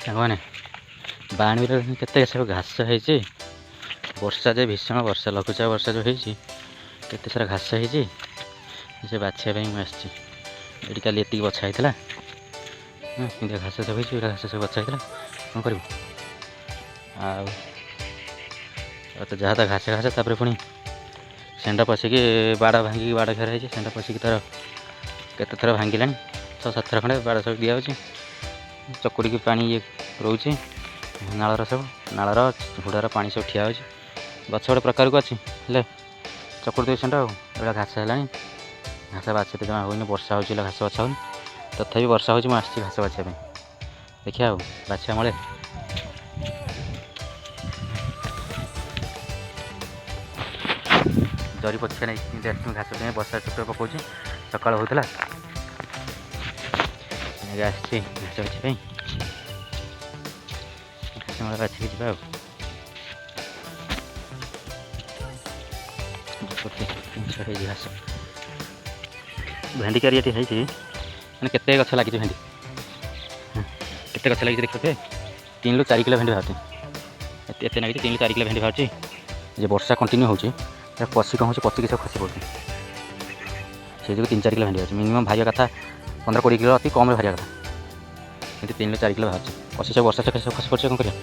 ସାଙ୍ଗମାନେ ବାଣୀରେ କେତେ ସବୁ ଘାସ ହେଇଛି। ବର୍ଷା ଯେ ଭୀଷଣ ବର୍ଷା, ଲଘୁଚାପ ବର୍ଷା ଯେଉଁ ହେଇଛି, କେତେ ସାରା ଘାସ ହେଇଛି। ସେ ବାଛିବା ପାଇଁ ମୁଁ ଆସିଛି। ଏଠି କାଲି ଏତିକି ବଛା ହେଇଥିଲା, କିନ୍ତୁ ଘାସ ସବୁ ହେଇଛି, ଏଇଟା ଘାସ ସବୁ ବଛା ହେଇଥିଲା। କ'ଣ କରିବୁ ଆଉ ତ ଯାହା ତ ଘାସ ଘାସ। ତାପରେ ପୁଣି ଷେଣ୍ଢ ପଶିକି ବାଡ଼ ଭାଙ୍ଗିକି ବାଡ଼ ଘେରା ହେଇଛି। ଷେଣ୍ଢ ପଶିକି ତାର କେତେ ଥର ଭାଙ୍ଗିଲାଣି, 6-7 ଥର ଖଣ୍ଡେ ବାଡ଼ ସବୁ ଦିଆହେଉଛି। ଚକୁଡ଼ିକି ପାଣି ଇଏ ରହୁଛି ନାଳର, ସବୁ ନାଳର ହୁଡ଼ାର ପାଣି ସବୁ ଠିଆ ହେଉଛି। ଗଛ ଗୋଟେ ପ୍ରକାରକୁ ଅଛି, ହେଲେ ଚକୁଡ଼ି ଦେଉଛି ଷେଣ୍ଢ। ଆଉ ଏଇଟା ଘାସ ହେଲାଣି, ଘାସ ବାଛିତେ ଜମା ହେଉନି। ବର୍ଷା ହେଉଛି ହେଲେ ଘାସ ବଛା ହେଉନି। ତଥାପି ବର୍ଷା ହେଉଛି, ମୁଁ ଆସିଛି ଘାସ ବାଛିବା ପାଇଁ। ଦେଖିବା ଆଉ ବାଛିବା ମଳେ। ଜରି ପଛିଆ ନେଇକି କେମିତି ଆସିଛି ଘାସ ପାଇଁ। ବର୍ଷା ଟୁପେ ପକାଉଛି, ସକାଳ ହେଉଥିଲା ଆସିଛି ଘାସ ବାଛିବା ପାଇଁ। ଘାସ ମଳେ ବାଛିକି ଯିବା ଆଉ। ହେଇଛି ଘାସ। ଭେଣ୍ଡି କାରିଆଟି ହେଇଛି, ମାନେ କେତେ ଗଛ ଲାଗିଛି ଭେଣ୍ଡି, କେତେ ଗଛ ଲାଗିଛି ଦେଖିବେ। 3ରୁ 4 କିଲୋ ଭେଣ୍ଡି ବାହାରୁଛି। ଏତେ ଲାଗିଛି, 3ରୁ 4 କିଲୋ ଭେଣ୍ଡି ବାହାରୁଛି। ଯେ ବର୍ଷା କଣ୍ଟିନ୍ୟୁ ହେଉଛି, ପଶି କ'ଣ ହେଉଛି, ପଚିକି ସବୁ ଖସି ପଡ଼ୁଛି। ସେଇ ଯୋଗୁଁ 3-4 କିଲୋ ଭେଣ୍ଡି ବାହାରୁଛି। ମିନିମମ୍ ବାହାରିବା କଥା 15-20 କିଲୋ, ଅତି କମ୍ରେ ବାହାରିବା କଥା, କିନ୍ତୁ 3ରୁ 4 କିଲୋ ବାହାରୁଛି। ପଶି ସବୁ ବର୍ଷା ସକାଶେ ସବୁ ଖସି ପଡ଼ୁଛି। କ'ଣ କରିବା,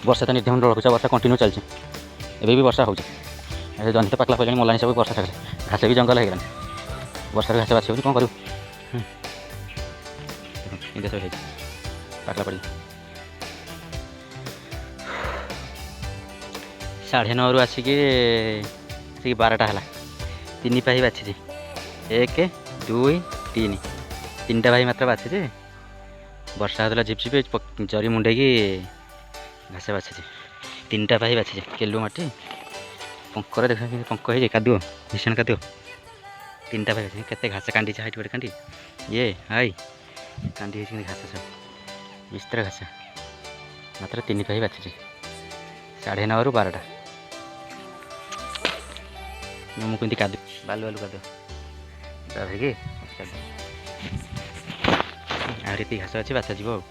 ବର୍ଷା ତ ନିର୍ଦ୍ଧମ ରହୁଛି, ବର୍ଷା କଣ୍ଟିନ୍ୟୁ ଚାଲିଛି। ଏବେ ବି ବର୍ଷା ହେଉଛି। ଜହ୍ନି ତ ପାକଲା ପଡ଼ିଲାଣି, ମଲାଣି ସବୁ ବର୍ଷା ସକାଶେ। ଘାସ ବି ଜଙ୍ଗଲ ହେଇଗଲାଣି, ବର୍ଷାରେ ଘାସ ବାଛି ହେଉଛି। କ'ଣ କରିବୁ, ଏମିତି ସବୁ ହେଇଛି ପାକଲା ପଡ଼ି। 9:30ରୁ ଆସିକି 12ଟା ହେଲା। 3 ପାହି ବାଛିଛି, 1, 2, 3, 3ଟା ପାହି ମାତ୍ର ବାଛିଛି। ବର୍ଷା ହେଉଥିଲା ଝିପଝିପ୍, ଜରି ମୁଣ୍ଡେଇକି ଘାସ ବାଛିଛି। 3ଟା ପାହି ବାଛିଛି। କେଲୁ ମାଟି ପଙ୍କରେ ଦେଖ କେମିତି ପଙ୍କ ହେଇଛି, କାଦୁଅ, ଭୀଷଣ କାଦୁଅ। 3ଟା ପାହି ବାଛିଛି। କେତେ ଘାସ କାଣ୍ଡିଛି, ହାଇଟ୍ ଗୋଟେ କାଣ୍ଡି, ହାଇ କାଣ୍ଡି ହେଇଛି କିନ୍ତୁ ଘାସ ସବୁ ବିସ୍ତାର ଘାସ। ମାତ୍ର 3 ପାହି ବାଛିଛି। 9:30ରୁ 12ଟା। ମୁଁ କେମିତି କାଦୁଅ, ବାଲୁ କାଦୁଅ ଧରିକି ଆହୁରି ଏତିକି ଘାସ ଅଛି, ବାଛା ଯିବ ଆଉ।